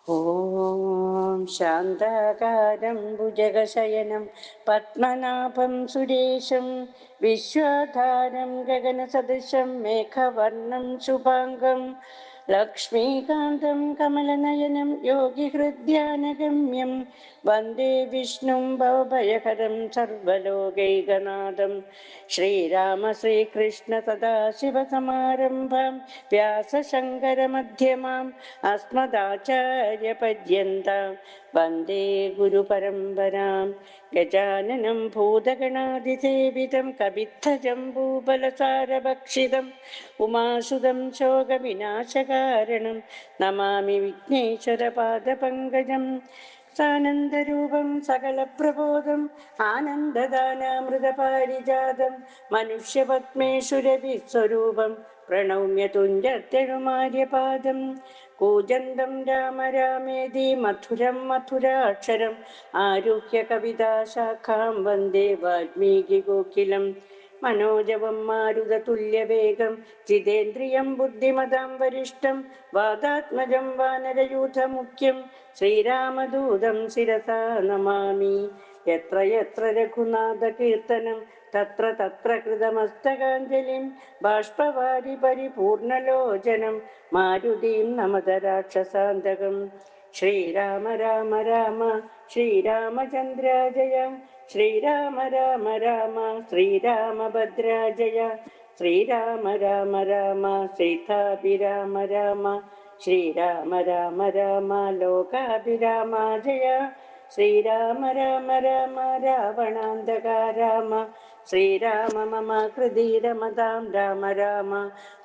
ഓം ശാന്താകാരം ഭുജഗശയനം പത്മനാഭം സുരേശം വിശ്വധാരം ഗഗനസദൃശം മേഘവർണം ശുഭാംഗം ലക്ഷ്മീകാന്തം കമലനയനം യോഗിഹൃദ്ധ്യാനഗമ്യം വന്ദേ വിഷ്ണും ഭവഭയഹരം സർവലോകൈകനാഥം ശ്രീരാമ ശ്രീകൃഷ്ണ സദാശിവസമാരംഭാം വ്യാസശങ്കരമധ്യമാം അസ്മദാചാര്യപര്യന്താം വന്ദേ ഗുരുപരമ്പരാം ഗജാനനം ഭൂതഗണാതിസേവിതം കവിത്തജംബൂബലസാരഭക്ഷിതം ഉമാസുതം ശോകവിനാശകാരണം നമാമി വിഘ്നേശ്വരപാദപങ്കജം സാനന്ദരൂപം സകലപ്രബോധം ആനന്ദദാനാമൃതപാരിജാതം മനുഷ്യപത്മേശ്വരവിസ്വരൂപം പ്രണൗമ്യ തുഞ്ചത്തെഴുമാര്യപാദം കൂജന്തം രാമ രാമേതി മധുരം മധുരാക്ഷരം ആരുഹ്യ കവിതാശാഖാം വന്ദേ വാൽമീകികോകിലം മനോജവം മാരുതതുല്യവേഗം ജിതേന്ദ്രിയം ബുദ്ധിമതാം വരിഷ്ഠം വാതാത്മജം വാനരയൂഥമുഖ്യം ശ്രീരാമദൂതം ശിരസാ നമാമി യത്ര യത്ര രഘുനാഥകീർത്തനം തത്ര തത്ര കൃതമസ്തകാഞ്ജലിം ബാഷ്പവാരി പരിപൂർണലോചനം മാരുതിം നമത രാക്ഷസാന്തകം ശ്രീരാമ രാമ രാമ ശ്രീരാമചന്ദ്ര ജയ ശ്രീരാമ രാമ രാമ ശ്രീരാമഭദ്രാജയ ശ്രീരാമ രാമ രാമ സീതാഭിരാമ രാമ ശ്രീരാമ രാമ രാമ ലോകാഭിരാമ ജയ ശ്രീരാമ രാമ രാമ രാവണാന്തക രാമ ശ്രീരാമ മമ ഹൃദീരമതാം രാമ രാമ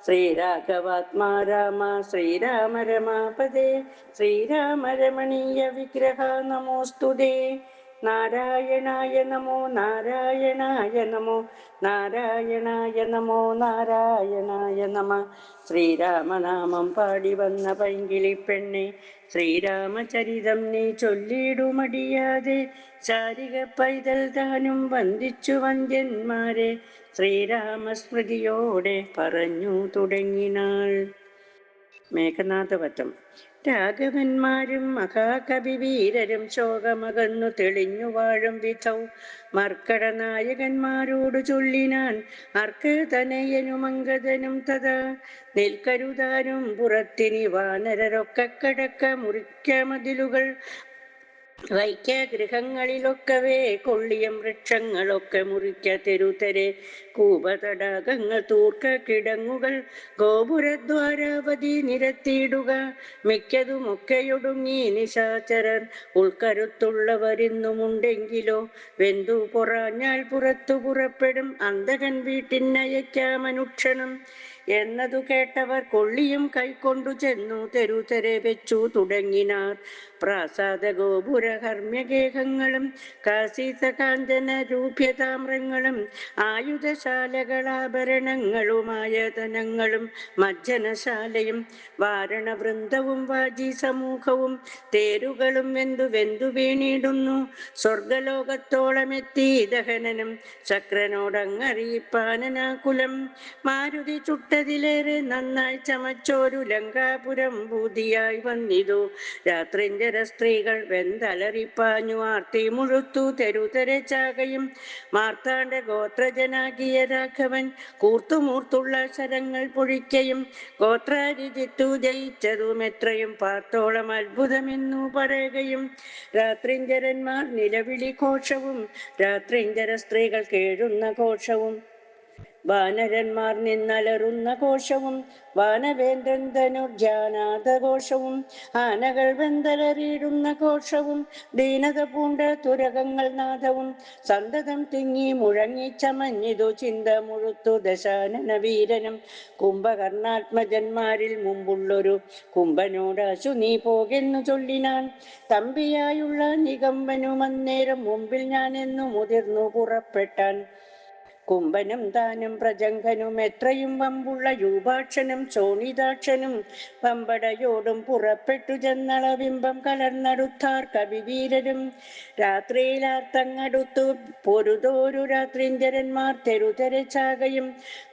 ശ്രീരാഘവാത്മാ രാമ ശ്രീരാമ രമാപദേ ശ്രീരാമ രമണീയ വിഗ്രഹ നമോസ്തുതേ നാരായണായ നമോ നാരായണായ നമോ നാരായണായ നമോ നാരായണായ നമ ശ്രീരാമനാമം പാടി വന്ന പൈങ്കിളി പെണ്ണെ ശ്രീരാമചരിതം നീ ചൊല്ലിടുമടിയാതെ ശാരിക പൈതൽ താനും വന്ദിച്ചു വന്ദ്യന്മാരെ ശ്രീരാമസ്മൃതിയോടെ പറഞ്ഞു തുടങ്ങിനാൾ. മേഘനാഥവധം. രാഘവന്മാരും മഹാകവിവീരരും ശോകമകന്നു തെളിഞ്ഞു വാഴും വിധൗ മർക്കട നായകന്മാരോട് ചൊല്ലിനാൻ അർക്കതനയനും അങ്കദനും തഥാ നിൽക്കരുതാനും പുറത്തിനി വാനരരൊക്കെ കടക്ക മുറിക്ക മതിലുകൾ വൈക്ക ഗൃഹങ്ങളിലൊക്കവേ കൊള്ളിയം വൃക്ഷങ്ങളൊക്കെ മുറിക്ക തെരുതരെ കൂപതടാകങ്ങൾ തൂർക്ക കിടങ്ങുകൾ ഗോപുരദ്വാരാവധി നിരത്തിയിടുക മിക്കതുമൊക്കെയൊടുങ്ങി നിശാചരർ ഉൾക്കരുത്തുള്ളവരിന്നുമുണ്ടെങ്കിലോ വെന്തു പൊറാഞ്ഞാൽ പുറത്തു പുറപ്പെടും അന്തകൻ വീട്ടിനയക്കാമനുക്ഷണം എന്നതു കേട്ടവർ കൊള്ളിയും കൈക്കൊണ്ടു ചെന്നു തെരുതരെ വെച്ചു തുടങ്ങിനാർ. പ്രാസാദ ഗോപുര ഹർമ്യഗേഹങ്ങളും കാസീസകാഞ്ചന രൂപ്യതാമ്രങ്ങളും ആയുധശാലകളാഭരണങ്ങളുമായതനങ്ങളും മജ്ജനശാലയും വാരണവൃന്ദവും വാജി സമൂഹവും തേരുകളും വെന്തു വീണിടുന്നു. സ്വർഗലോകത്തോളമെത്തി ദഹനനും ശക്രനോടങ്ങറിയിപ്പാനനാകുലം മാരുതി ചുട്ടതിലേറെ നന്നായി ചമച്ചോരു ലങ്കാപുരം ഭൂതിയായി വന്നിതു. രാത്രിഞ്ചര സ്ത്രീകൾ വെന്തലറിപ്പാഞ്ഞു ആർത്തി മുഴുത്തു തെരുതരെ ചാകയും മാർത്താണ്ഡ ഗോത്രജനാകിയ രാഘവൻ കൂർത്തുമൂർത്തുള്ള ശരങ്ങൾ പൊഴിക്കയും ഗോത്രാരിജിത്തു ജയിച്ചതും എത്രയും പാർത്തോളം അത്ഭുതമെന്നു പറയുകയും രാത്രിഞ്ചരന്മാർ നിലവിളി ഘോഷവും രാത്രിഞ്ചര സ്ത്രീകൾ കേഴുന്ന ഘോഷവും വാനരന്മാർ നിന്നലറുന്ന ഘോഷവും വാനവേന്ദ്രൻ ധനുർജാനാഥഘോഷവും ആനകൾ വെന്തലറിയിടുന്ന ഘോഷവും ദീനത പൂണ്ട തുരകങ്ങൾ നാദവും സന്തതം തിങ്ങി മുഴങ്ങി ചമഞ്ഞിതു ചിന്ത മുഴുത്തു ദശാനന വീരനും കുംഭകർണാത്മജന്മാരിൽ മുമ്പുള്ളൊരു കുംഭനോടാശു നീ പോകെന്നു ചൊല്ലിനാൻ. തമ്പിയായുള്ള നികമ്പനും അന്നേരം മുമ്പിൽ ഞാൻ എന്നു മുതിർന്നു പുറപ്പെട്ടാൻ. കുംഭനും താനും പ്രജംഘനും എത്രയും വമ്പുള്ള രൂപാക്ഷനും ശോണിതാക്ഷനും പമ്പടയോടും പുറപ്പെട്ടു ചെന്നളവിംബം കലർന്നടുത്താർ കവിവീരരും. രാത്രിയിലാർത്തങ്ങടുത്തു പൊരുതോരു രാത്രിഞ്ചരന്മാർ തെരുതെരച്ചാകയും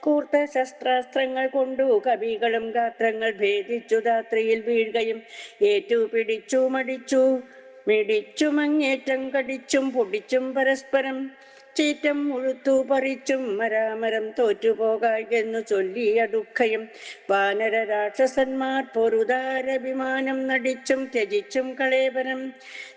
കൂർത്ത ശസ്ത്രാസ്ത്രങ്ങൾ കൊണ്ടു കവികളും ഗാത്രങ്ങൾ ഭേദിച്ചു രാത്രിയിൽ വീഴുകയും ഏറ്റു പിടിച്ചു മടിച്ചു മിടിച്ചുമങ്ങേറ്റം കടിച്ചും പൊടിച്ചും പരസ്പരം ചീറ്റം മുഴുത്തു പറിച്ചും മരാമരം തോറ്റുപോകായെന്നു ചൊല്ലിയടുക്കയും വാനര രാക്ഷസന്മാർ പൊരുതാരഭിമാനം നടിച്ചും ത്യജിച്ചും കളേവനം.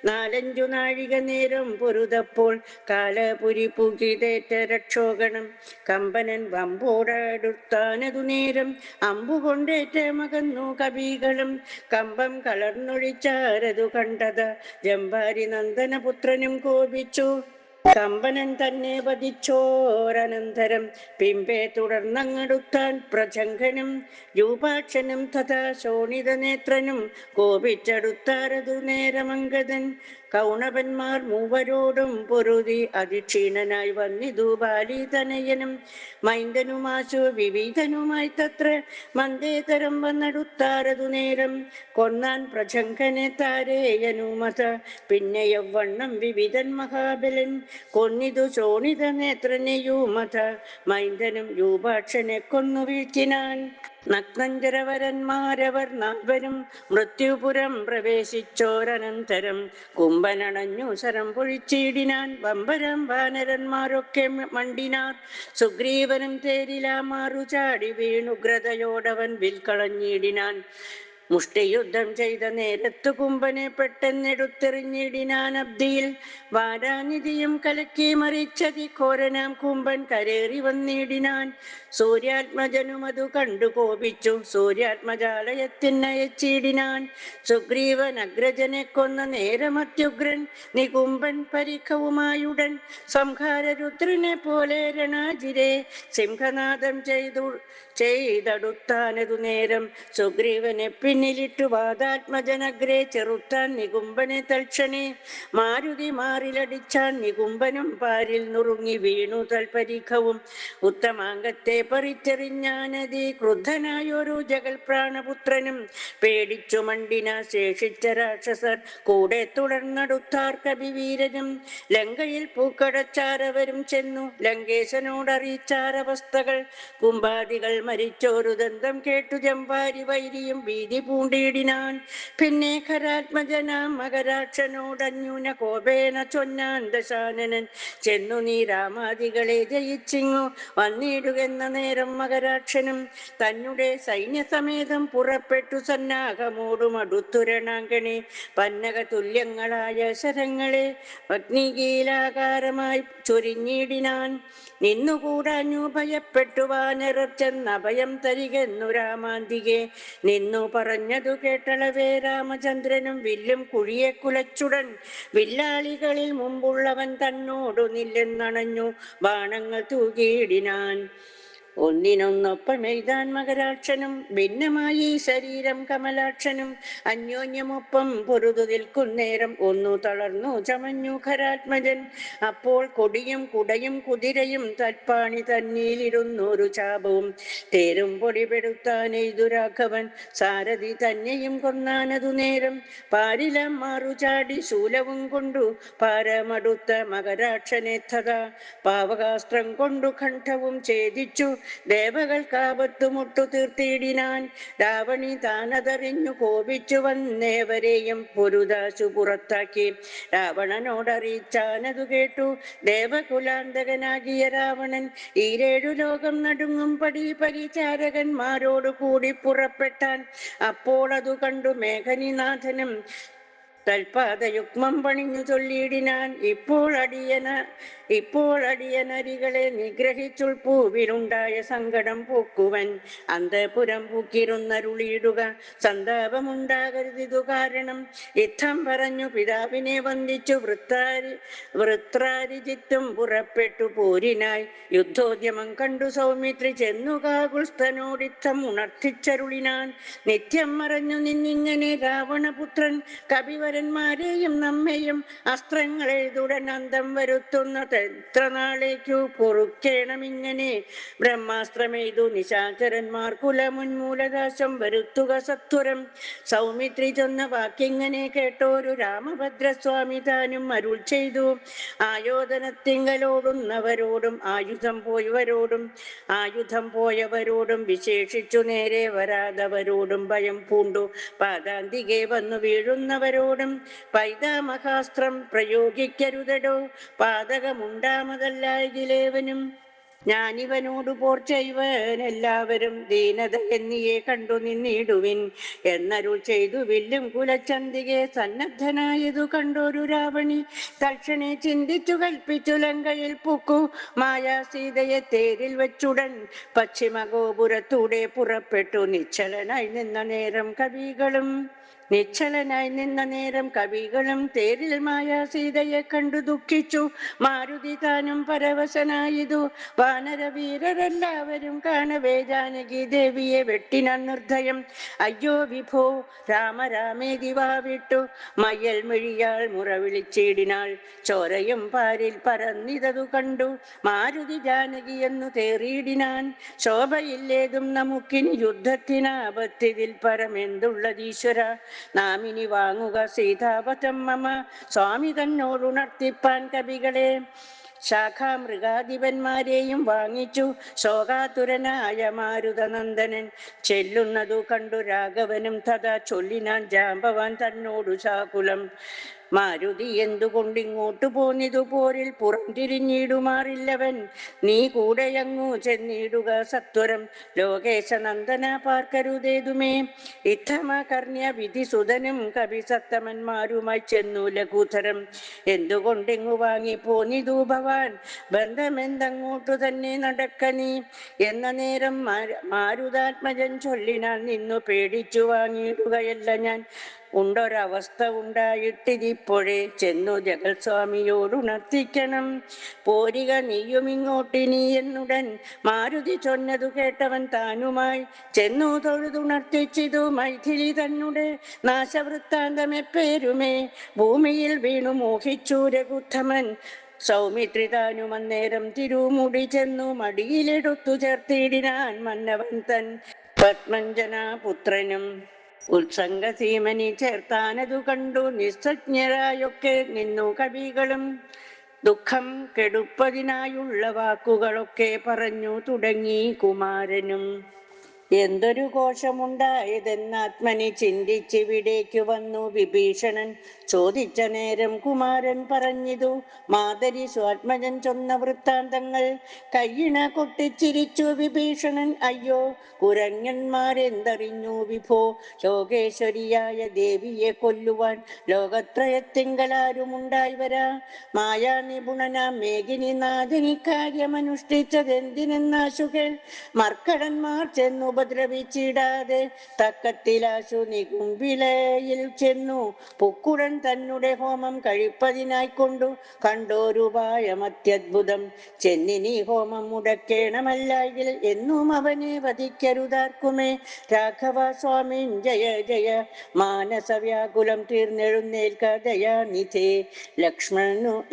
4-5 നാഴിക നേരം പൊരുതപ്പോൾ കാലപുരി പുകിതേറ്റ രക്ഷോഗണം. കമ്പനൻ വമ്പോടടുത്താനതു നേരം അമ്പുകൊണ്ടേറ്റ മകന്നു കവികളും കമ്പം കളർന്നൊഴിച്ചാരതു കണ്ടത ജംഭാരി നന്ദനപുത്രനും കോപിച്ചു. കമ്പനൻ തന്നെ വധിച്ചോരനന്തരം പിമ്പെ തുടർന്നങ്ങടുത്താൻ പ്രജംഘനും രൂപാക്ഷനും തഥാ ശോണിതനേത്രനും കോപിച്ചടുത്താരതു നേരമംഗതൻ. കൗണവന്മാർ മൂവരോടും പൊരുതി അതിക്ഷീണനായി വന്നിതു ബാലിതനയനും മൈന്ദനുമാശു വിവിധനുമായി തത്ര മന്ദേതരം വന്നടുത്താരതു നേരം കൊന്നാൻ പ്രജംഘനെ താരേയനുമത. പിന്നെ യവണ്ണം വിവിധൻ മഹാബലൻ കൊന്നിതു ശോണിത നേത്രനെയുമത. മൈന്ദനും രൂപാക്ഷനെ കൊന്നു വീഴ്ത്തിനാൻ. നഗ്നഞ്ചരവരന്മാരവർ 4 മൃത്യുപുരം പ്രവേശിച്ചോരനന്തരം കുംഭനണഞ്ഞു ശരം പൊഴിച്ചിടിനാൻ. വമ്പരം വാനരന്മാരൊക്കെ മണ്ടിനാർ. സുഗ്രീവനും തേരിലാമാറു ചാടി വീണുഗ്രതയോടവൻ വിൽക്കളഞ്ഞിടിനാൻ. മുഷ്ടിയുദ്ധം ചെയ്ത നേരത്തു കുംഭനെ പെട്ടെന്നെടുത്തെറിഞ്ഞിടിനാൻ അബ്ദിയിൽ. വാരാനിധിയും കലക്കി മറിച്ചതി ഘോരനാം കുംഭൻ കരേറി വന്നിടിനാൻ. സൂര്യാത്മജനുമതു കണ്ടു കോപിച്ചു സൂര്യാത്മജാലയത്തിനയച്ചിടിനാൻ. സുഗ്രീവൻ അഗ്രജനെ കൊന്ന നേരമത്യുഗ്രൻ നികുംഭൻ പരിഖവുമായുടൻ സംഹാരരുദ്രനെ പോലെ രണാജിരെ സിംഹനാദം ചെയ്തടുത്താനതു നേരം സുഗ്രീവനെ പിന്നിലിട്ടു വാദാത്മജനഗ്രേ ചെറുത്താൻ നികുംഭനെ തൽക്ഷണേ. മാരുതി മാറിലടിച്ചാൻ നികുംഭനും പാരിൽ നുറുങ്ങി വീണു തൽപരിഖവും. ഉത്തമാംഗത്തെ പറിച്ചെറിഞ്ഞാനതി ക്രുദ്ധനായൊരു ജഗൽപ്രാണപുത്രനും പേടിച്ചു മണ്ടിന ശേഷിച്ച രാക്ഷസർ കൂടെ തുടർന്നടുത്താർ കവിവീരനും. ലങ്കയിൽ പൂക്കടച്ചാരവരും ചെന്നു ലങ്കേശനോടറിയിച്ചാരവസ്ഥകൾ. കുംഭാദികൾ മരിച്ചോരു ദന്തം കേട്ടു ജംഭാരി വൈരിയും ഭീതി പൂണ്ടിടിനാൻ. പിന്നെ ഖരാത്മജനാം മകരാക്ഷനോടന്യൂന കോപേന ചൊന്നാൻ ദശാനനൻ ചെന്നു നീ രാമാദികളെ ജയിച്ചിങ്ങു വന്നിടുകെന്ന നേരം മകരാക്ഷനും തന്നെ സൈന്യസമേതം പുറപ്പെട്ടു സന്നാഹമോടും അടുത്തു രണാങ്കണേ പന്നക തുല്യങ്ങളായ ശരങ്ങളെ അഗ്നികീലാകാരമായി ചൊരിഞ്ഞിടിനാൻ. നിന്നുകൂടാഞ്ഞു ഭയപ്പെട്ടു വാനരർ ചെന്നഭയം തരികെന്നു രാമാന്തികെ. നിന്നു പറഞ്ഞതു കേട്ടളവേ രാമചന്ദ്രനും വില്ലും കുഴിയെ കുലച്ചുടൻ വില്ലാളികളിൽ മുമ്പുള്ളവൻ തന്നോടു നില്ലെന്നണഞ്ഞു ബാണങ്ങൾ തൂകിയിടിനാൻ. ഒന്നിനൊന്നൊപ്പമെയ്താൻ മകരാക്ഷനും ഭിന്നമായി ശരീരം കമലാക്ഷനും അന്യോന്യമൊപ്പം പൊരുതു നിൽക്കുന്നേരം ഒന്നു തളർന്നു ചമഞ്ഞു ഖരാത്മജൻ. അപ്പോൾ കൊടിയും കുടയും കുതിരയും തൽപ്പാണി തന്നിലിരുന്നൊരു ചാപവും തേരും പൊടിപെടുത്താനെയ്തു രാഘവൻ സാരഥി തന്നെയും കൊന്നാനതു നേരം. പാരിലം മാറു ചാടി ശൂലവും കൊണ്ടു പാരമടുത്ത മകരാക്ഷനെ തഥാ പാവകാസ്ത്രം കൊണ്ടു കണ്ഠവും ഛേദിച്ചു ദേവകൾക്കാപത്തു മുട്ടു തീർത്തിടിനാൻ. രാവണി താനതറിഞ്ഞു കോപിച്ചു വന്നേവരെയും പൊരുതാശു പുറത്താക്കി രാവണനോടറിയിച്ചാനതു കേട്ടു. ദേവകുലാന്തകനാകിയ രാവണൻ 7 ലോകം നടുങ്ങും പടി പരിചാരകന്മാരോടു കൂടി പുറപ്പെട്ടാൻ. അപ്പോൾ അതു കണ്ടു മേഘനിനാഥനും തൽപാദയുഗ്മം പണിഞ്ഞു ചൊല്ലിയിടിനാൻ. ഇപ്പോൾ അടിയനരികളെ നിഗ്രഹിച്ചുൾപ്പൂവിലുണ്ടായ സങ്കടം പൂക്കുവൻ അന്തപുരം പൂക്കിരുന്നരുളിയിടുക സന്താപമുണ്ടാകരുതിതു കാരണം. യുദ്ധം പറഞ്ഞു പിതാവിനെ വന്ദിച്ചു വൃത്രാരിജിത്തും പുറപ്പെട്ടു പോരിനായി. യുദ്ധോദ്യമം കണ്ടു സൗമിത്രി ചെന്നു കാകുൽസ്ഥനോടിത്തം ഉണർത്തിച്ചരുളിനാൻ. നിത്യം മറഞ്ഞു നിന്നിങ്ങനെ രാവണപുത്രൻ കവിവര വാനരന്മാരെയും നമ്മെയും അസ്ത്രങ്ങൾ എഴുതുടൻ അന്തം വരുത്തുന്നത് എത്ര നാളേക്കു പൊറുക്കേണമിങ്ങനെ ബ്രഹ്മാസ്ത്രമെയ്തു നിശാചരന്മാർ കുലമുന്മൂലനാശം വരുത്തുക സത്വരം. സൗമിത്രി ചൊന്ന വാക്കിങ്ങനെ കേട്ടോരു രാമഭദ്രസ്വാമി താനും അരുൾ ചെയ്തു, ആയോധനത്തിങ്കലോടുന്നവരോടും ആയുധം പോയവരോടും വിശേഷിച്ചു നേരെ വരാതവരോടും ഭയം പൂണ്ടു പാദാന്തികെ വന്നു വീഴുന്നവരോടും പൈതാമഹാസ്ത്രം പ്രയോഗിക്കരുതടോ, പാതകമുണ്ടാമതല്ലായകിലേവനും. ഞാനിവനോടു പോർ ചെയ്വനെല്ലാവരും ദീനത എന്നിയെ കണ്ടു നിന്നിടുവിൻ എന്നരുൾ ചെയ്തു വില്ലും കുലച്ചന്തികെ സന്നദ്ധനായതു കണ്ടൊരു രാവണി തൽക്ഷണേ ചിന്തിച്ചു കൽപ്പിച്ചു ലങ്കയിൽ പുക്കു മായാ സീതയെ തേരിൽ വെച്ചുടൻ പശ്ചിമഗോപുരത്തൂടെ പുറപ്പെട്ടു. നിശ്ചലനായി നിന്ന നേരം കവികളും തേരിൽ മായാ സീതയെ കണ്ടു ദുഃഖിച്ചു. മാരുതി താനും പരവശനായതു വാനരവീരരെല്ലാവരും കാണവേ ജാനകി ദേവിയെ വെട്ടിനാൻ നിർദ്ധയം. അയ്യോ വിഭോ രാമ രാമേതി വാവിട്ടു മയ്യൽ മിഴിയാൾ മുറവിളിച്ചിടിനാൾ. ചോരയും പാരിൽ പരന്നിതതു കണ്ടു മാരുതി ജാനകി എന്നു തേറിയിടിനാൻ. ശോഭയില്ലേതും നമുക്കിനി യുദ്ധത്തിനാപത്തിതിൽ പരമെന്തുള്ളതീശ്വര, നാമിനി വാങ്ങുക സീതാപഥം മമ സ്വാമി തന്നോടുണർത്തിപ്പാൻ കവികളെ. ശാഖാമൃഗാധിപന്മാരെയും വാങ്ങിച്ചു ശോകാതുരനായ മാരുതനന്ദനൻ. ചെല്ലുന്നതു കണ്ടു രാഘവനും തഥാ ചൊല്ലിനാൻ ജാമ്പവാൻ തന്നോടു ശാകുലം. മാരുതി എന്തുകൊണ്ടിങ്ങോട്ടു പോന്നിതു പോരിൽ പുറംതിരിഞ്ഞിടുമാറില്ലവൻ. നീ കൂടെയങ്ങു ചെന്നിടുക സത്വരം ലോകേശനന്ദന പാർക്കരുതേതുമേ. ഇത്തമകർണ്യ വിധിസുതനും കവിസത്തമന്മാരുമായി ചെന്നു ലഘുതരം. എന്തുകൊണ്ടിങ്ങു വാങ്ങി പോന്നിതു ഭവാൻ, ബന്ധമെന്തങ്ങോട്ടു തന്നെ നടക്ക നീ എന്ന നേരം മാരുതാത്മജൻ ചൊല്ലിനാൻ, നിന്നു പേടിച്ചു വാങ്ങിയിടുകയല്ല ഞാൻ. ഉണ്ടൊരവസ്ഥ ഉണ്ടായിട്ടിതിപ്പോഴേ ചെന്നു ജഗത്സ്വാമിയോടുണർത്തിക്കണം. പോരിക നീയുമിങ്ങോട്ടിനി എന്നുടൻ മാരുതി ചൊന്നതു കേട്ടവൻ താനുമായി ചെന്നു തൊഴുതുണർത്തിച്ചിതു മൈഥിലി തന്നെ നാശവൃത്താന്തമെപ്പേരുമേ. ഭൂമിയിൽ വീണു മോഹിച്ചു രഘുത്തമൻ. സൗമിത്രി താനും അന്നേരം തിരുമുടി ചെന്നു മടിയിലെടുത്തു ചേർത്തിടിനാൻ മന്നവൻ തൻ പത്മഞ്ജനാപുത്രനും. ഉത്സംഗസീമനി ചേർത്താനതു കണ്ടു നിസ്സജ്ഞരായൊക്കെ നിന്നു കവികളും. ദുഃഖം കെടുപ്പതിനായുള്ള വാക്കുകളൊക്കെ പറഞ്ഞു തുടങ്ങി കുമാരനും. എന്തൊരു കോശമുണ്ടായതെന്നാത്മനി ചിന്തിച്ചിവിടേക്കു വന്നു വിഭീഷണൻ. ചോദിച്ച നേരം കുമാരൻ പറഞ്ഞിതു മാതരി സ്വാത്മജൻ ചൊന്ന വൃത്താന്തങ്ങൾ. കയ്യിണ കൊട്ടിച്ചിരിച്ചു വിഭീഷണൻ, അയ്യോ കുരങ്ങന്മാരെന്തറിഞ്ഞു വിഭോ, ലോകേശ്വരിയായ ദേവിയെ കൊല്ലുവാൻ ലോകത്രയത്തിങ്കലാരുമുണ്ടായി വരാ. മായാ നിപുണനാം മേഘിനി നാഥനിക്കാര്യമനുഷ്ഠിച്ചതെന്തിനെന്നാശുകൾ. മർക്കടന്മാർ ചെന്നു ഉപദ്രവിച്ചിടാതെ തക്കത്തിലാശു നികുംഭിലയിൽ ചെന്നു പുക്കുടൻ തന്നെ ഹോമം കഴിപ്പതിനായിക്കൊണ്ടു കണ്ടോരുപായമത്യദ്ഭുതം. ചെന്നിനി ഹോമം മുടക്കേണമല്ലെങ്കിൽ എന്നും അവനെ വധിക്കരുതാർക്കുമേ. രാഘവ സ്വാമിൻ ജയ ജയ, മാനസവ്യാകുലം തീർന്നെഴുന്നേൽക്ക ദയാനിധേ.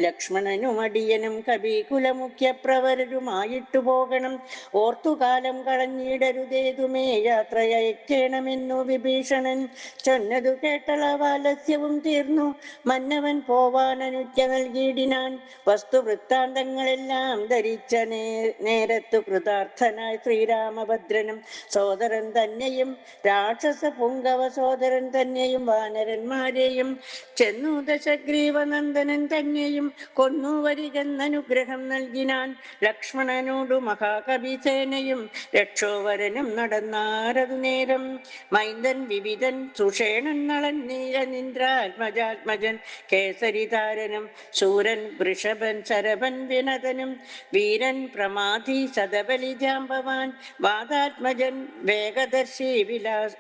ലക്ഷ്മണനും അടിയനും കവികുലമുഖ്യ പ്രവരരുമായിട്ടു പോകണം. ഓർത്തുകാലം കളഞ്ഞിടരുതേതുമേ, യാത്രയയക്കേണമെന്നു വിഭീഷണൻ ചൊന്നതു കേട്ടളവാലസ്യവും തീർന്നു. മന്നവൻ പോവാൻ അനുജ്ഞ നൽകിയിടിനാൻ. വസ്തുവൃത്താന്തങ്ങളെല്ലാം ധരിച്ച നേരത്തു കൃതാർത്ഥനായ ശ്രീരാമഭദ്രനും സോദരൻ തന്നെയും രാക്ഷസ പുങ്കവ സോദരൻ തന്നെയും വാനരന്മാരെയും ചെന്നു ദശഗ്രീവനന്ദനൻ തന്നെയും കൊന്നു വരികെന്നനുഗ്രഹം നൽകിനാൻ. ലക്ഷ്മണനോടു മഹാകവിസേനയും രക്ഷോവരനും നടന്നാരതു നേരം. മൈന്ദൻ വിവിധൻ സുഷേണൻ നളൻ നീലനിന്ദ്രാത്മജാത്മജൻ കേസരിതാരനും ശൂരൻ വൃഷഭൻ ശരഭൻ വിനതനും വീരൻ പ്രമാധി ശതബലി ജാമ്പവാൻ വാതാത്മജൻ വേഗദർശി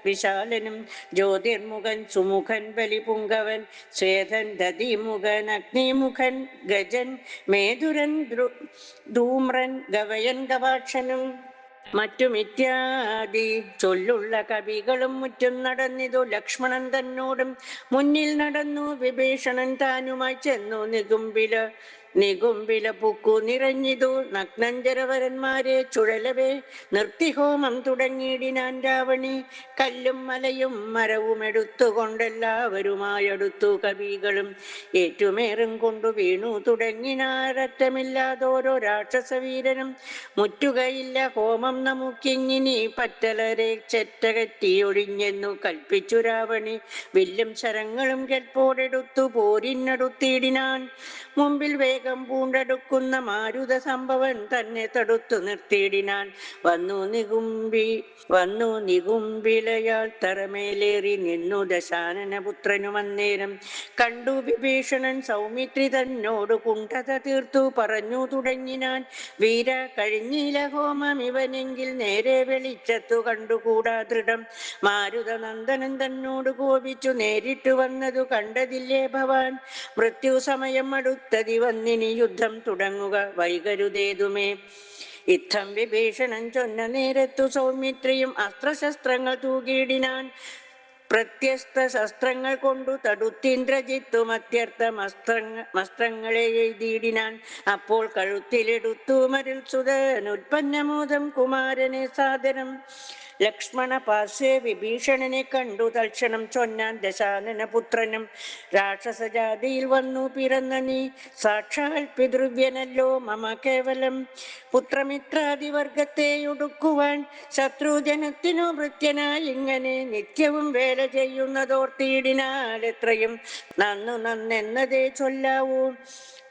വിശാലനും ജ്യോതിർമുഖൻ സുമുഖൻ ബലിപുങ്കവൻ ശ്വേതൻ ദതിമുഖൻ അഗ്നിമുഖൻ ഗജൻ മേധുരൻ ധൂമ്രൻ ഗവയൻ ഗവാക്ഷനും മറ്റുമിത്യാദി ചൊല്ലുള്ള കവികളും മുറ്റും നടന്നിതു. ലക്ഷ്മണൻ തന്നോടും മുന്നിൽ നടന്നു വിഭീഷണൻ താനുമായി ചെന്നു. നികുംബില പുക്കു നിറഞ്ഞിതു. നഗ്നഞ്ചരവരന്മാരെ ചുഴലവേ നിർത്തിഹോമം തുടങ്ങിയിടിനാൻ രാവണി. കല്ലും മലയും മരവും എടുത്തുകൊണ്ടെല്ലാവരുമായടുത്തു കവികളും. ഏറ്റുമേറും കൊണ്ടു വീണു തുടങ്ങിനാരറ്റമില്ലാതോരോ രാക്ഷസവീരനും. മുറ്റുകയില്ല ഹോമം നമുക്കിങ്ങിനി പറ്റലരെ ചെറ്റകറ്റിയൊഴിഞ്ഞെന്നു കൽപ്പിച്ചു രാവണി. വില്ലും ശരങ്ങളും കെൽപ്പോടെടുത്തു പോരിനടുത്തിടിനാൻ. മുമ്പിൽ വേഗം പൂണ്ടടുക്കുന്ന മാരുത സംഭവൻ തന്നെ തടുത്തു നിർത്തിയിടിനാൻ. വന്നു നികുംബിലയാൾ തറമേലേറി നിന്നു ദശാനനപുത്രനും അന്നേരം. കണ്ടു വിഭീഷണൻ സൗമിത്രി തന്നോട് കുണ്ഠത തീർത്തു പറഞ്ഞു തുടങ്ങിനാൻ. വീര കഴിഞ്ഞില ഹോമം ഇവനെങ്കിൽ നേരെ വെളിച്ചത്തു കണ്ടുകൂടാ ദൃഢം. മാരുതനന്ദനൻ തന്നോട് കോപിച്ചു നേരിട്ടു വന്നതു കണ്ടതില്ലേ ഭവാൻ. മൃത്യു സമയം അടുത്തതി വന്നിനി യുദ്ധം തുടങ്ങുക വൈകരുതേതുമേ. ഇത്തം വിഭീഷണൻ ചൊന്ന നേരത്തു സൗമിത്രിയും അസ്ത്രശസ്ത്രങ്ങൾ തൂകിയിടിനാൻ. പ്രത്യസ്ത ശസ്ത്രങ്ങൾ കൊണ്ടു തടുത്തിന്ദ്രജിത്തു മസ്ത്രങ്ങളെ എഴുതിയിടിനാൻ. അപ്പോൾ കഴുത്തിലെടുത്തു മരുൾ സുതനുൽപ്പന്നമോദം കുമാരനെ സാദരം. ലക്ഷ്മണ പാർശ്വേ വിഭീഷണനെ കണ്ടു തൽക്ഷണം ചൊന്നാൻ ദശാനനപുത്രനും. രാക്ഷസജാതിയിൽ വന്നു പിറന്ന നീ സാക്ഷാൽ പിതൃവ്യനല്ലോ മമ കേവലം. പുത്രമിത്രാദിവർഗത്തെ ഒടുക്കുവാൻ ശത്രുജനത്തിനു ഭൃത്യനായി ഇങ്ങനെ നിത്യവും വേല ചെയ്യുന്നതോർത്തിയിടിനാൽ എത്രയും നന്നെന്നതേ ചൊല്ലാവൂ.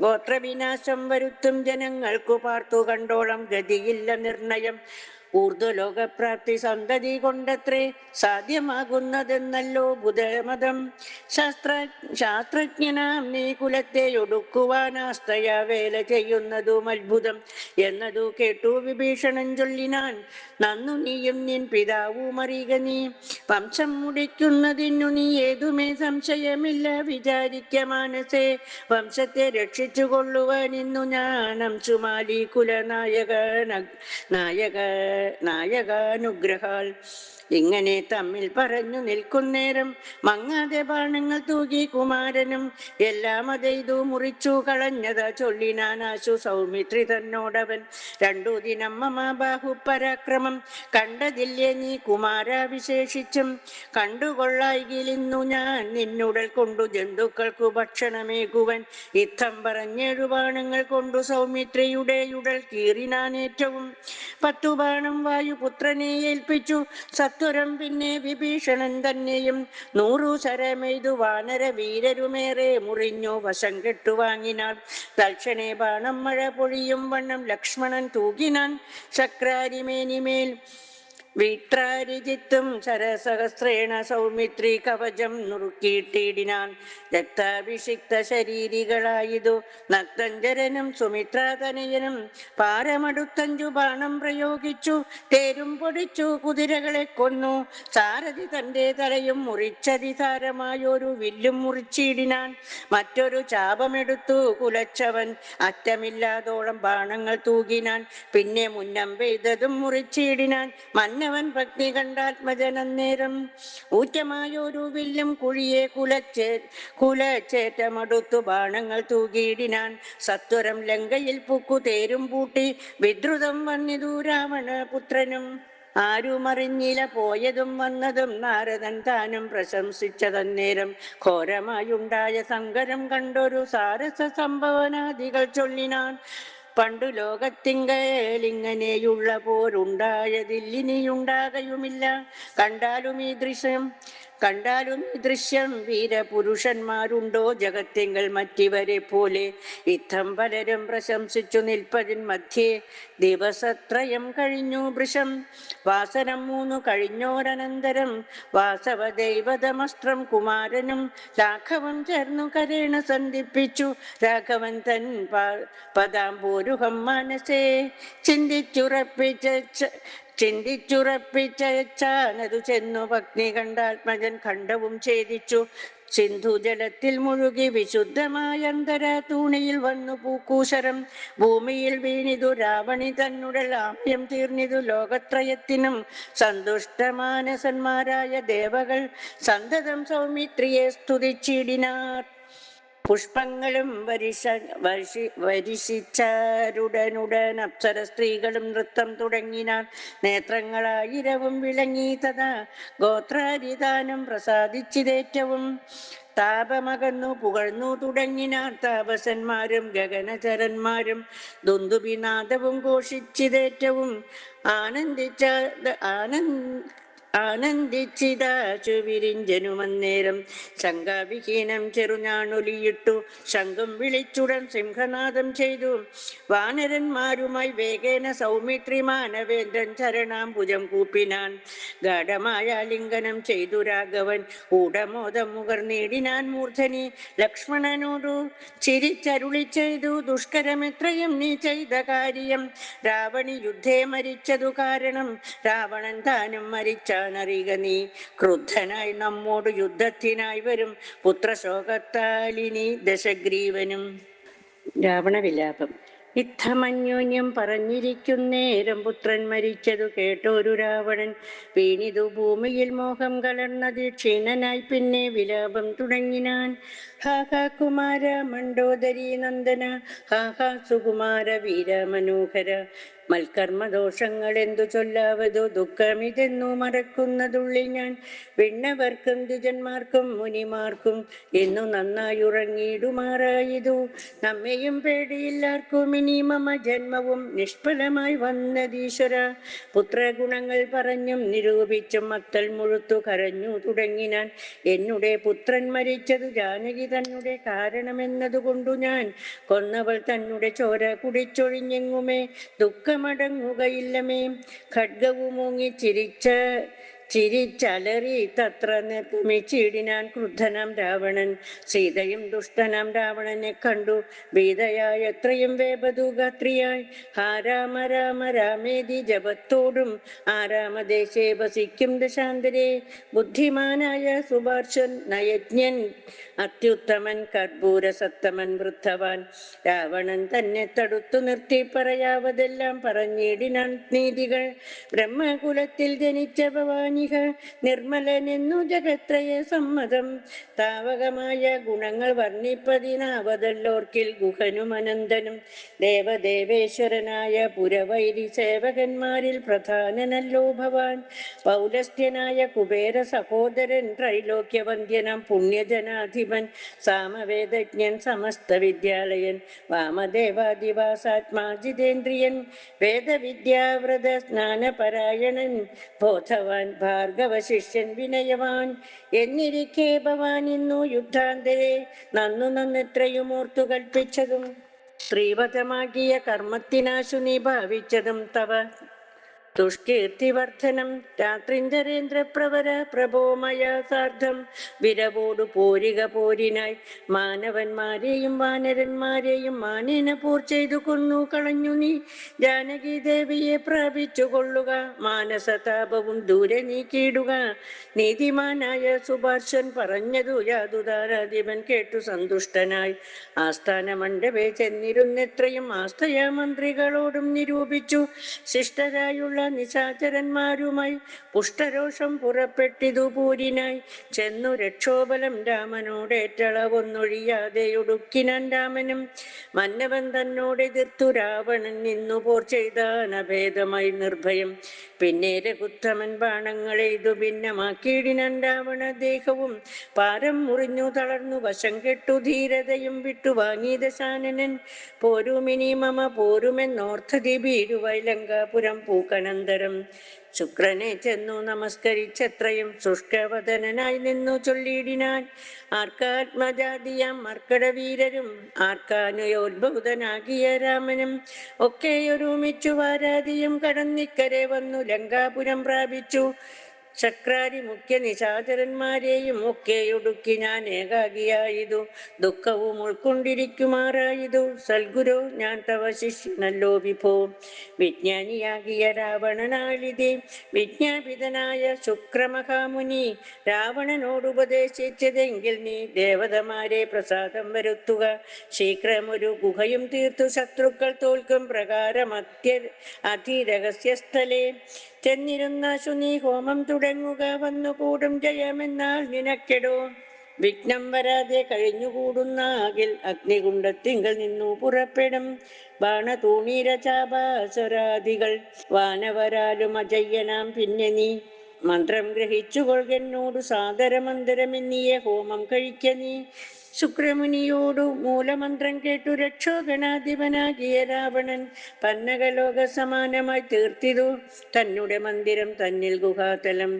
ഗോത്രവിനാശം വരുത്തും ജനങ്ങൾക്കു പാർത്തു കണ്ടോളം ഗതിയില്ല നിർണയം. ഊർധ്വലോകപ്രാപ്തി സന്തതി കൊണ്ടത്രേ സാധ്യമാകുന്നതെന്നല്ലോ ബുധമതം. ശാസ്ത്രജ്ഞനാം നീ കുലത്തെ ഒടുക്കുവാനാസ്തയ വേല ചെയ്യുന്നതും അത്ഭുതം എന്നതു കേട്ടു വിഭീഷണൻ ചൊല്ലിനാൻ. നന്നു നീയും നിൻ പിതാവും അറിയുക നീ. വംശം മുടിക്കുന്നതിനു നീ ഏതുമേ സംശയമില്ല വിചാരിക്ക മാനസേ. വംശത്തെ രക്ഷിച്ചു കൊള്ളുവാൻ ഇന്നു ഞാൻ അംശുമാലി നായകാനുഗ്രഹാൽ. ഇങ്ങനെ തമ്മിൽ പറഞ്ഞു നിൽക്കുന്നേരം മങ്ങാതെ ബാണങ്ങൾ തൂകി കുമാരനും. എല്ലാം അതെയ്തു മുറിച്ചു കളഞ്ഞതാ ചൊല്ലിനാനാശു സൗമിത്രി തന്നോടവൻ. 2 ദിനം മമ ബാഹുപരാക്രമം കണ്ടതില്ലേ നീ കുമാര വിശേഷിച്ചും. കണ്ടുകൊള്ളായികിലിന്നു ഞാൻ നിന്നുടൽ കൊണ്ടു ജന്തുക്കൾക്കു ഭക്ഷണമേകുവൻ. ഇത്തം പറഞ്ഞേഴു ബാണങ്ങൾ കൊണ്ടു സൗമിത്രിയുടെ ഉടൽ കീറിനാൻ ഏറ്റവും. 10 ബാണം വായുപുത്രനെ ഏൽപ്പിച്ചു സത്വരം പിന്നെ വിഭീഷണൻ തന്നെയും. 100 ശരമെയ്തു വാനര വീരരുമേറെ മുറിഞ്ഞു വശം കെട്ടുവാങ്ങിനാൾ. തൽക്ഷണേ ബാണം മഴ പൊഴിയും വണ്ണം ലക്ഷ്മണൻ തൂകിനാൻ ശക്രാരിമേനിമേൽ. വീട്രാരിജിത്തും ശരസഹസ്രേണ സൗമിത്രി കവചം നുറുക്കിയിട്ടിടിനാൻ. രക്താഭിഷിക്ത ശരീരികളായതു നക്തഞ്ചരനും സുമിത്രാതനയനും. പാരമടുത്തഞ്ചു ബാണം പ്രയോഗിച്ചു തേരും പൊടിച്ചു കുതിരകളെ കൊന്നു. സാരഥി തന്റെ തലയും മുറിച്ചതിസാരമായൊരു വില്ലും മുറിച്ചിടിനാൻ. മറ്റൊരു ചാപമെടുത്തു കുലച്ചവൻ അറ്റമില്ലാതോളം ബാണങ്ങൾ തൂകിനാൻ. പിന്നെ മുന്നം പെയ്തതും മുറിച്ചിടിനാൻ. മന്നവൻ ഭക്തി കണ്ടാത്മജനന്നേരം ഊറ്റമായൊരു വില്ലും കുഴിയെ കുലച്ചേറ്റമടുത്തു ബാണങ്ങൾ തൂകിയിടിനാൻ. സത്വരം ലങ്കയിൽ പുക്കു തേരും പൂട്ടി വിദ്രുതം വന്നിതു രാവണപുത്രനും. ആരുമറിഞ്ഞില പോയതും വന്നതും നാരദൻ താനും പ്രശംസിച്ചതന്നേരം. ഘോരമായുണ്ടായ സങ്കരം കണ്ടൊരു സാരസ സംഭവനാദികൾ ചൊല്ലിനാൻ. പണ്ടു ലോകത്തിങ്കലിങ്ങനെയുള്ള പോരുണ്ടായതില്ലിനിയുണ്ടാകയുമില്ല. കണ്ടാലും ഈ ദൃശ്യം വീരപുരുഷന്മാരുണ്ടോ ജഗത്തിങ്കൽ മറ്റിവരെ പോലെ. ഇത്തം പലരും പ്രശംസിച്ചു നിൽപ്പതിൻ മധ്യേ ദിവസത്രയം കഴിഞ്ഞു വൃഷം. വാസനം 3 കഴിഞ്ഞോരനന്തരം വാസവദൈവതമസ്ത്രം കുമാരനും രാഘവം ചേർന്നു കരേണ സന്ധിപ്പിച്ചു. രാഘവൻ തൻ പദാംബോരുഹം മനസ്സേ ചിന്തിച്ചുറപ്പിച്ചയച്ചാനതു ചെന്നു പത്നി കണ്ടാത്മജൻ ഖണ്ഡവും ഛേദിച്ചു. സിന്ധുജലത്തിൽ മുഴുകി വിശുദ്ധമായ അന്തര തൂണിയിൽ വന്നു പൂക്കൂശരം. ഭൂമിയിൽ വീണിതു രാവണി തന്നുടൽ ആമയം തീർന്നിതു ലോകത്രയത്തിനും. സന്തുഷ്ടമാനസന്മാരായ ദേവകൾ സന്തതം സൗമിത്രിയെ സ്തുതിച്ചിടിനാർ. പുഷ്പങ്ങളും വരിശിച്ചാരുടനുടൻ അപ്സര സ്ത്രീകളും നൃത്തം തുടങ്ങിനാർ. നേത്രങ്ങളായിരവും വിളങ്ങി തഥാ ഗോത്രാരിദാനം പ്രസാദിച്ചിതേറ്റവും. താപമകന്നു പുകഴ്ന്നു തുടങ്ങിനാർ താപസന്മാരും ഗഗനചരന്മാരും. ദുന്ദുഭിനാദവും ഘോഷിച്ചിതേറ്റവും ആനന്ദിച്ച ആനന്ദിച്ചിതാശു വിരിഞ്ചനുമന്നേരം. ശങ്കാവിഹീനം ചെറുഞാണൊലിയിട്ടു ശംഖും വിളിച്ചുടൻ സിംഹനാദം ചെയ്തു. വാനരന്മാരുമായി വേഗേന സൗമിത്രി മാനവേന്ദ്രൻ ചരണാംബുജം കൂപ്പിനാൻ. ഗാഠമായ ലിംഗനം ചെയ്തു രാഘവൻ ഊഢമോദം മുകർന്നീടിനാൻ മൂർധനി. ലക്ഷ്മണനോടു ചിരിച്ചരുളി ചെയ്തു, ദുഷ്കരമെത്രയും നീ ചെയ്ത കാര്യം. രാവണി യുദ്ധേ മരിച്ചതു കാരണം രാവണൻ താനും മരിച്ചാനറിക നീ. ക്രുദ്ധനായി നമ്മോട് യുദ്ധത്തിനായി വരും പുത്രശോകത്താലിനി ദശഗ്രീവനും. രാവണവിലാപം. യുദ്ധമന്യോന്യം പറഞ്ഞിരിക്കുന്നേരം പുത്രൻ മരിച്ചതു കേട്ടൊരു രാവണൻ. വീണിതു ഭൂമിയിൽ മോഹം കലർന്നത് ക്ഷീണനായി പിന്നെ വിലാപം തുടങ്ങിനാൻ. ഹാഹ കുമാര മണ്ഡോദരീ നന്ദന, ഹാഹ സുകുമാര വീര മനോഹര. മൽക്കർമ്മദോഷങ്ങൾ എന്തു ചൊല്ലാവതോ, ദുഃഖമിതെന്നു മറക്കുന്നതുള്ളിൽ ഞാൻ. വിണ്ണവർക്കും ദ്വിജന്മാർക്കും മുനിമാർക്കും എന്നു നന്നായി ഉറങ്ങിയിടുമാറായതു. നമ്മെയും പേടിയില്ലാർക്കും ഇനി മമ ജന്മവും നിഷ്ഫലമായി വന്നതീശ്വര. പുത്രഗുണങ്ങൾ പറഞ്ഞും നിരൂപിച്ചും മക്കൾ മുഴുത്തു കരഞ്ഞു തുടങ്ങിനാൻ. എന്നുടെ പുത്രൻ മരിച്ചതു ജാനകി തന്നെ കാരണമെന്നതുകൊണ്ടു ഞാൻ. കൊന്നവൾ തന്നെ ചോര കുടിച്ചൊഴിഞ്ഞെങ്ങുമേ ദുഃഖമടങ്ങുകയില്ലമേ. ഖഡ്ഗവുമൂങ്ങി ചിരിച്ചലറി തത്ര നിർഗമിച്ചിടിനാൻ ക്രുദ്ധനാം രാവണൻ. സീതയും ദുഷ്ടനാം രാവണനെ കണ്ടു ഭീതയായ എത്രയും വേപതുഗാത്രിയായി. ഹാ രാമ രാമ രാമേതി ജപത്തോടും ആരാമദേശേ വസിക്കും ദശാന്തരേ. ബുദ്ധിമാനായ സുഭാർശൻ നയജ്ഞൻ അത്യുത്തമൻ കർപ്പൂരസത്തമൻ വൃദ്ധവാൻ. രാവണൻ തന്നെ തടുത്തു നിർത്തി പറയാവതെല്ലാം പറഞ്ഞിടിനാൻ നീതികൾ. ബ്രഹ്മകുലത്തിൽ ജനിച്ച ഭവാനിഹ നിർമ്മലനെന്നു ജഗത്രയ സമ്മതം. താവകമായ ഗുണങ്ങൾ വർണ്ണിപ്പതിനാവതല്ലോർക്കിൽ ഗുഹനും അനന്തനും. ദേവദേവേശ്വരനായ പുരവൈരി സേവകന്മാരിൽ പ്രധാനനല്ലോ ഭവാൻ. പൗലസ്ത്യനായ കുബേര സഹോദരൻ ത്രൈലോക്യവന്ധ്യനാം പുണ്യജനാധിപൻ. സാമവേദജ്ഞൻ സമസ്ത വിദ്യാലയൻ വാമദേവാദിവാസാത്മാ ജിതേന്ദ്രിയൻ. വേദവിദ്യാവ്രത സ്നാനപരായണൻ ബോധവാൻ ഭാർഗവ ശിഷ്യൻ വിനയവാൻ. എന്നിരിക്കെ ഭവാൻ ഇന്നു യുദ്ധാന്തരെ നന്നു നന്നെത്രയും ഓർത്തു കൽപ്പിച്ചതും. സ്ത്രീവധമാകിയ കർമ്മത്തിനാശു നീ ഭാവിച്ചതും തവ തുഷ്കീർത്തിവർദ്ധനം. രാത്രിഞ്ചരേന്ദ്രപ്രവര പ്രഭോമയ സാർദ്ധം വിരവോടു പോരിക പോരിനായി. മാനവന്മാരെയും വാനരന്മാരെയും മാനേന പോർ ചെയ്തു കൊന്നു കളഞ്ഞു നീ. ജാനകി ദേവിയെ പ്രാപിച്ചു കൊള്ളുക, മാനസതാപവും ദൂരെ നീക്കിയിടുക. നീതിമാനായ സുഭാർശൻ പറഞ്ഞതു യാതുദാരാധിപൻ കേട്ടു സന്തുഷ്ടനായി. ആസ്ഥാന മണ്ഡപേ ചെന്നിരുന്നെത്രയും ആസ്തയാ മന്ത്രികളോടും നിരൂപിച്ചു. ശിഷ്ടരായുള്ള നിശാചരന്മാരുമായി പുഷ്ടരോഷം പുറപ്പെട്ടിതു പൂരിനായി. ചെന്നു രക്ഷോബലം രാമനോടേറ്റളവൊന്നൊഴിയാതെ ഒടുക്കിനാൻ രാമനും. മന്നവൻ തന്നോടെതിർത്തു രാവണൻ നിന്നു പോർ ചെയ്താൻ അഭേദമായി നിർഭയം. പിന്നെ രഘുത്തമൻ ബാണങ്ങളെയ്തു ഭിന്നമാക്കിയിടിനാൻ രാവണ ദേഹവും. പാരം മുറിഞ്ഞു തളർന്നു വശം കെട്ടു ധീരതയും വിട്ടു വാങ്ങി ദശാനനൻ. പോരുമിനി മമ പോരുമെന്നോർദ്ധതി ഭീരുവായി ലങ്കാപുരം പൂക്കനന്തരം. ശുക്രനെ ചെന്നു നമസ്കരിച്ചത്രയും ശുഷ്കവദനായി നിന്നു ചൊല്ലിയിടിനാൻ. ആർക്കാത്മജാതിയാം മർക്കടവീരരും ആർക്കാനുയോദ്ഭൂതനാകിയ രാമനും ഒക്കെയൊരുമിച്ചു വാരാതിയും കടന്നിക്കരെ വന്നു ലങ്കാപുരം പ്രാപിച്ചു. ശക്രാരി മുഖ്യ നിശാചരന്മാരെയും ഒക്കെയൊടുക്കി ഞാൻ ഏകാകിയായതു ദുഃഖവും ഉൾക്കൊണ്ടിരിക്കുമാറായതു സൽഗുരു ഞാൻ തവ ശിഷ്യനല്ലോ വിഭോ. വിജ്ഞാനിയാകിയ രാവണനാളിതേ വിജ്ഞാപിതനായ ശുക്രമഹാമുനി രാവണനോട് ഉപദേശിച്ചതെങ്കിൽ നീ ദേവതമാരെ പ്രസാദം വരുത്തുക, ശീഘ്രമൊരു ഗുഹയും തീർത്തു ശത്രുക്കൾ തോൽക്കും പ്രകാരം അതിരഹസ്യസ്ഥലേ ചെന്നിരുന്നാശു നീ ഹോമം തുടങ്ങുക, വന്നുകൂടും ജയമെന്നാൽ നിനക്കെടോ. വിഘ്നം വരാതെ കഴിഞ്ഞുകൂടുന്നാകിൽ അഗ്നികുണ്ഡത്തിങ്കൽ നിന്നു പുറപ്പെടും ബാണതൂണീരചാപാസുരാദികൾ വാനവരാലും അജയ്യനാം. പിന്നെ നീ മന്ത്രം ഗ്രഹിച്ചു കൊൾകെന്നോടു സാദരമന്തരമെന്നിയ ഹോമം കഴിക്ക നീ. ശുക്രമുനിയോടു മൂലമന്ത്രം കേട്ടു രക്ഷോഗണാധിപനാകിയ രാവണൻ പന്നകലോക സമാനമായി തീർത്തിതു തന്നെ മന്ദിരം തന്നിൽ ഗുഹാതലം.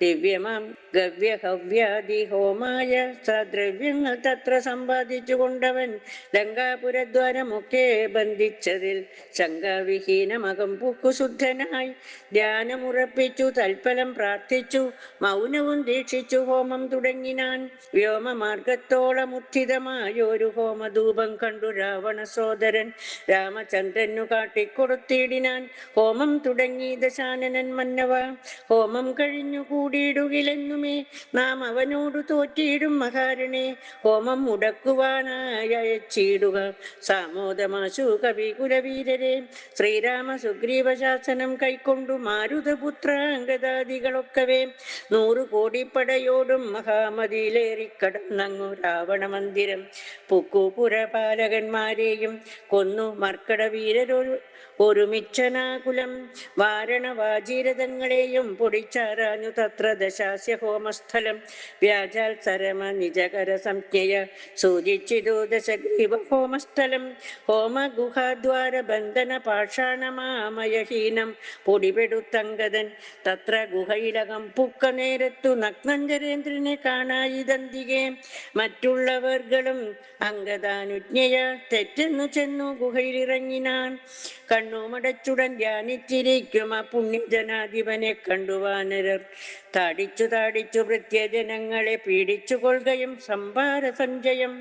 ദിവ്യമാം ഗവ്യഹവ്യാദി ഹോമായ സദ്രവ്യങ്ങൾ തത്ര സമ്പാദിച്ചു കൊണ്ടവൻ ലങ്കാപുരദ്വാരമൊക്കെ ബന്ധിച്ചതിൽ ശങ്കാവിഹീനമകം പൂക്കു ശുദ്ധനായി ധ്യാനമുറപ്പിച്ചു തൽഫലം പ്രാർത്ഥിച്ചു മൗനവും ദീക്ഷിച്ചു ഹോമം തുടങ്ങിനാൻ. വ്യോമമാർഗത്തോളമുത്ഥിതമായൊരു ഹോമധൂപം കണ്ടു രാവണ സോദരൻ രാമചന്ദ്രനു കാട്ടിക്കൊടുത്തിടിനാൻ. ഹോമം തുടങ്ങി ദശാനനൻ മന്നവ, ഹോമം കഴിഞ്ഞു കൂടിയിടുകിലെന്നുമേ നാം അവനോടു തോറ്റിയിടും മഹാരണേ. ഹോമം മുടക്കുവാനായി അയച്ചിടുക സാമോദമാശു കവികുലവീരരെ. ശ്രീരാമ സുഗ്രീവ ശാസനം കൈക്കൊണ്ടു മാരുതപുത്രാംഗദാദികളൊക്കവേ 100 കോടിപ്പടയോടും മഹാമതിയിലേറിക്കടന്നങ്ങു രാവണ മന്ദിരം പുക്കു പുരപാലകന്മാരെയും കൊന്നു മർക്കടവീരരൊരു ഒരുമിച്ചനാകുലം വാരണവാജീരഥങ്ങളെയും പൊടിച്ചാരാഞ്ഞു തത്ര ദശാസ്യ ഹോമസ്ഥലം. വ്യാജാൽ സരമ നിജകര സംജ്ഞയ സൂചിച്ചിതു ദശഗ്രീവ ഹോമസ്ഥലം. ഹോമഗുഹാദ്വാര ബന്ധന പാഷാണമാമയഹീനം പൊടിപെടുത്തങ്കദൻ തത്ര ഗുഹയിലകം പുക്ക നേരത്തു നഗ്നഞ്ചരേന്ദ്രനെ കാണായിതന്തികെ. മറ്റുള്ളവർകളും അംഗദാനുജ്ഞയ തെറ്റെന്നു ചെന്നു ഗുഹയിലിറങ്ങിനാൻ. കണ്ണുമടച്ചുടൻ ധ്യാനിച്ചിരിക്കും ആ പുണ്യജനാധിപനെ കണ്ടു വാനരർ താടിച്ചു താടിച്ചു ഭൃത്യജനങ്ങളെ പീഡിച്ചു കൊള്ളുകയും സംഭാര സഞ്ചയം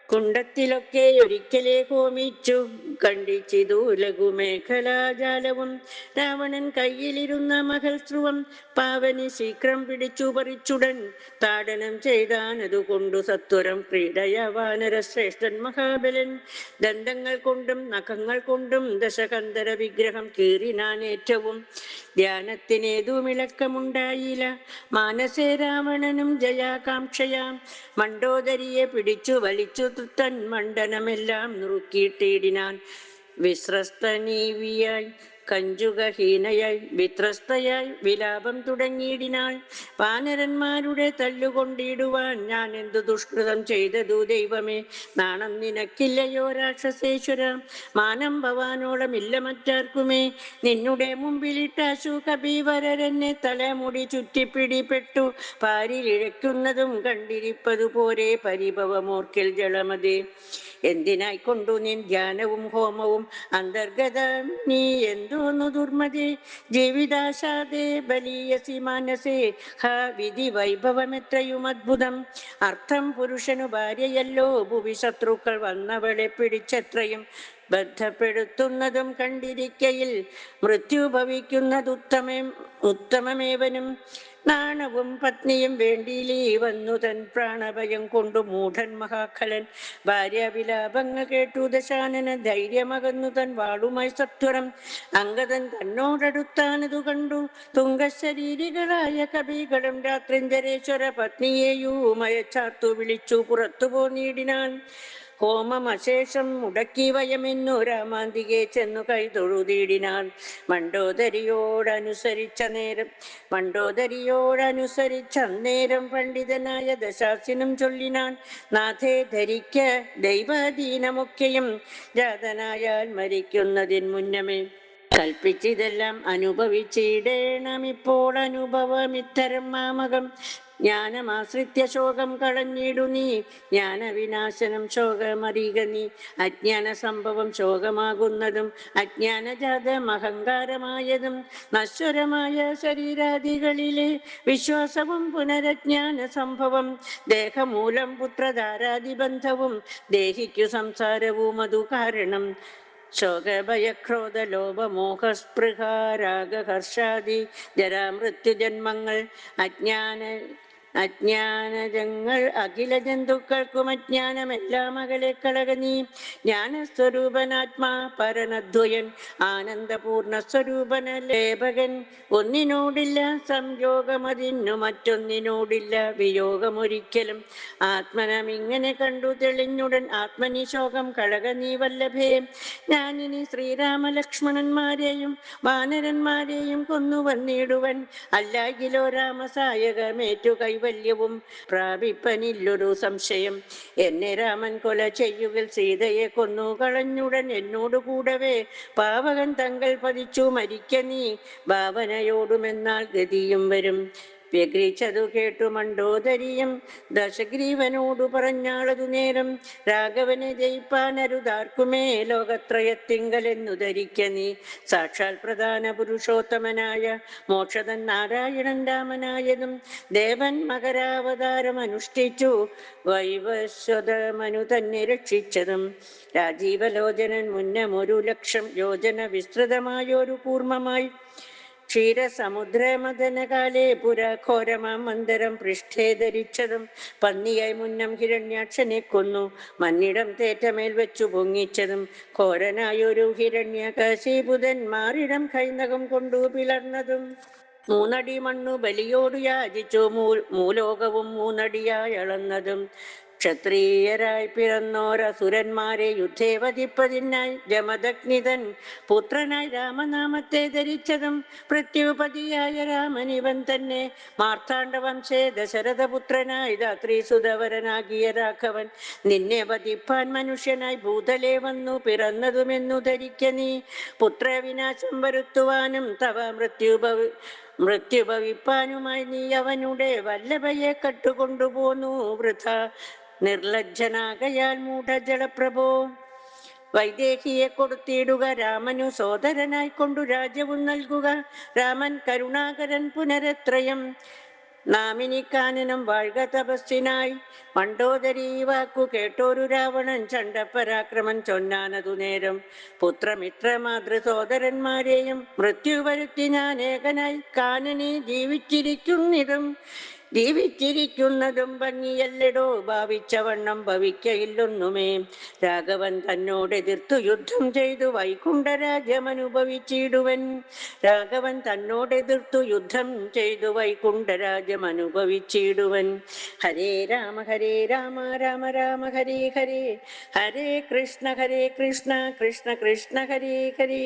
കുണ്ടത്തിലൊക്കെ ഒരിക്കലേ ഹോമിച്ചു കണ്ടിച്ചിതു ലഘുമേഖലാജാലവും. രാവണൻ കയ്യിലിരുന്ന മഹൽസ്രുവം പാവനി ശീഘ്രം പിടിച്ചു പറിച്ചുടൻ താടനം ചെയ്താനതുകൊണ്ടു സത്വരം ക്രീഡയ വാനരശ്രേഷ്ഠൻ മഹാബലൻ. ദന്തങ്ങൾ കൊണ്ടും നഖങ്ങൾ കൊണ്ടും ദശകന്ധര വിഗ്രഹം കീറിനാൻ ഏറ്റവും. ധ്യാനത്തിനേതുമിളക്കമുണ്ടായില്ല മാനസേ രാവണനും ജയാകാംക്ഷയാം. മണ്ടോദരിയെ പിടിച്ചു വലിച്ചു തൻ മണ്ഡനമെല്ലാം നുറുക്കിയിട്ടിടിനാൻ. വിശ്രസ്തനീവിയായി കഞ്ചുകഹീനയായി വിത്രസ്തയായി വിലാപം തുടങ്ങിയിടിനാൾ. വാനരന്മാരുടെ തല്ലുകൊണ്ടിടുവാൻ ഞാൻ എന്തു ദുഷ്കൃതം ചെയ്തതു ദൈവമേ. നാണം നിനക്കില്ലയോ രാക്ഷസേശ്വര, മാനം ഭവാനോളമില്ല മറ്റാർക്കുമേ. നിന്നുടെ മുമ്പിലിട്ടാശു കപീവരരെന്നെ തലമുടി ചുറ്റിപ്പിടിപ്പെട്ടു പാരിലിഴയ്ക്കുന്നതും കണ്ടിരിപ്പതു പോരെ പരിഭവമോർക്കിൽ ജളമതേ. എന്തിനായിക്കൊണ്ടു നിൻ ധ്യാനവും ഹോമവും അന്തർഗത നീ എന്തോന്നു ദുർമതേ. ജീവിതാശാദേ ബലീയസി മാനസേ ഹ വിധി വൈഭവമെത്രയും അദ്ഭുതം. അർത്ഥം പുരുഷനു ഭാര്യയല്ലോ ഭുവി ശത്രുക്കൾ വന്നവളെ പിടിച്ചെത്രയും ബന്ധപ്പെടുത്തുന്നതും കണ്ടിരിക്കയിൽ മൃത്യു ഭവിക്കുന്നതുത്തമമേവനും. നാണവും പത്നിയും വേണ്ടിയിലീ വന്നു തൻ പ്രാണഭയം കൊണ്ടു മൂഢൻ മഹാഖലൻ. ഭാര്യാവിലാപങ്ങൾ കേട്ടു ദശാനന ധൈര്യമകന്നു തൻ വാളുമായി സത്വരം. അംഗതൻ തന്നോടടുത്താനതു കണ്ടു തുങ്കശരീരികളായ കവികളും രാത്രിഞ്ചരേശ്വര പത്നിയെയുമയച്ചാർത്തു വിളിച്ചു പുറത്തു പോന്നിടിനാൻ. ഹോമമശേഷം മുടക്കി വയമെന്നു രാമാന്തികെ ചെന്നു കൈതൊഴുതിടിനാൻ. മണ്ടോദരിയോടനുസരിച്ചന്നേരം പണ്ഡിതനായ ദശാസിനും ചൊല്ലിനാൻ. നാഥേ ധരിക്ക ദൈവാധീനമൊക്കെയും ജാതനായാൽ മരിക്കുന്നതിൻ മുന്നമേ. കൽപ്പിച്ചിതെല്ലാം അനുഭവിച്ചിടേണം ഇപ്പോൾ അനുഭവമിത്തരം മാമകം. ജ്ഞാനമാശ്രിത്യ ശോകം കളഞ്ഞിടു നീ, ജ്ഞാനവിനാശനം ശോകമറിയുക നീ. അജ്ഞാന സംഭവം ശോകമാകുന്നതും അജ്ഞാനജാതം അഹങ്കാരമായതും നശ്വരമായ ശരീരാദികളിലെ വിശ്വാസവും പുനരജ്ഞാന സംഭവം ദേഹമൂലം പുത്രധാരാദിബന്ധവും ദേഹിക്കു സംസാരവും അതു കാരണം. ശോകഭയക്രോധ ലോഭമോഹസ്പൃഹ രാഗഹർഷാദി ജരാമൃത്യുജന്മങ്ങൾ അജ്ഞാനജങ്ങൾ അഖില ജന്തുക്കൾക്കും അജ്ഞാനമെല്ലാം അകലെ കളക നീ. ജ്ഞാനസ്വരൂപനാത്മാ പരനദ്വയൻ ആനന്ദപൂർണ സ്വരൂപന ലേപകൻ. ഒന്നിനോടില്ല സംയോഗമതിന്നു മറ്റൊന്നിനോടില്ല വിയോഗമൊരിക്കലും. ആത്മനമിങ്ങനെ കണ്ടു തെളിഞ്ഞുടൻ ആത്മനി ശോകം കളക നീ വല്ലഭേ. ഞാനിനി ശ്രീരാമലക്ഷ്മണന്മാരെയും വാനരന്മാരെയും കൊന്നു വന്നിടുവൻ, അല്ലാകിലോ രാമസായകമേറ്റു കൈവല്യവും പ്രാപിപ്പനില്ലൊരു സംശയം. എന്നെ രാമൻ കൊല ചെയ്യുകിൽ സീതയെ കൊന്നു കളഞ്ഞുടൻ എന്നോടു കൂടവേ പാവകൻ തങ്ങൾ പതിച്ചു മരിക്ക നീ. ഭാവനയോടുമെന്നാൽ ഗതിയും വരും. വ്യഗ്രിച്ചതു കേട്ടു മണ്ഡോദരിയും ദശഗ്രീവനോടു പറഞ്ഞാളതു നേരം, രാഘവനെ ജയിപ്പാനരുതാർക്കുമേ ലോകത്രയത്തിങ്കലെന്നു ധരിക്ക നീ. സാക്ഷാൽ പ്രധാന പുരുഷോത്തമനായ മോക്ഷതൻ നാരായണൻ രാമനായതും ദേവൻ മകരാവതാരം അനുഷ്ഠിച്ചു വൈവസ്വതമനു തന്നെ രക്ഷിച്ചതും. രാജീവലോചനൻ മുന്നമൊരു ലക്ഷം യോജന വിസ്തൃതമായൊരു കൂർമ്മമായി ക്ഷീരസമുദ്രമദനകാലേ പുരാഘോരമാം മന്ദരം പൃഷ്ഠേ ധരിച്ചതും പന്നിയായി മുന്നം ഹിരണ്യാക്ഷനെ കൊന്നു മന്നിടം തേറ്റമേൽ വെച്ചു പൊങ്ങിച്ചതും ഘോരനായൊരു ഹിരണ്യകശിപുതൻ മാറിടം കൈനകം കൊണ്ടു പിളർന്നതും. മൂന്നടി മണ്ണു ബലിയോടു യാചിച്ചു മൂലോകവും മൂന്നടിയായി അളന്നതും. ക്ഷത്രിയരായി പിറന്നോരസുരന്മാരെ യുദ്ധേ വധിപ്പതിനായി ജമദഗ്നിതൻ പുത്രനായി രാമനാമത്തെ ധരിച്ചതും പൃഥ്വിപതിയായ രാമനിവൻ തന്നെ. മാർത്താണ്ഡവംശേ ദശരഥപുത്രനായി ധാത്രീസുതവരനാകിയ രാഘവൻ നിന്നെ വധിപ്പാൻ മനുഷ്യനായി ഭൂതലേ വന്നു പിറന്നതുമെന്നു ധരിക്ക നീ. പുത്രവിനാശം വരുത്തുവാനും തവ മൃത്യുഭവിപ്പാനുമായി നീ അവനുടെ വല്ലഭയെ കട്ടുകൊണ്ടുപോന്നു വൃഥ. നിർലജ്ജനാകയാൽ മൂഢജലപ്രഭോ വൈദേഹിയെ കൊടുത്തിടുക, രാമനു സോദരനായി കൊണ്ടു രാജ്യവും നൽകുക. രാമൻ കരുണാകരൻ പുനരത്രയം നാമിനിക്കാനനം വാഴ്ക തപസ്സിനായി. മണ്ഡോദരി വാക്കു കേട്ടോരു രാവണൻ ചണ്ഡപരാക്രമൻ ചൊന്നാനതു നേരം, പുത്രമിത്ര മാതൃ സോദരന്മാരെയും മൃത്യു വരുത്തി ഞാൻ ഏകനായി കാനനെ ജീവിച്ചിരിക്കുന്നതും ഭംഗിയല്ലടോ, ഭാവിച്ചവണ്ണം ഭവിക്കയില്ലൊന്നുമേ. രാഘവൻ തന്നോടെതിർത്തു യുദ്ധം ചെയ്തു വൈകുണ്ഠരാജ്യമനുഭവിച്ചിടുവൻ. രാഘവൻ തന്നോടെതിർത്തു യുദ്ധം ചെയ്തു വൈകുണ്ഠരാജ്യമനുഭവിച്ചിടുവൻ. ഹരേ രാമ രാമ രാമ ഹരേ ഹരേ, ഹരേ കൃഷ്ണ കൃഷ്ണ കൃഷ്ണ കൃഷ്ണ ഹരേ ഹരേ.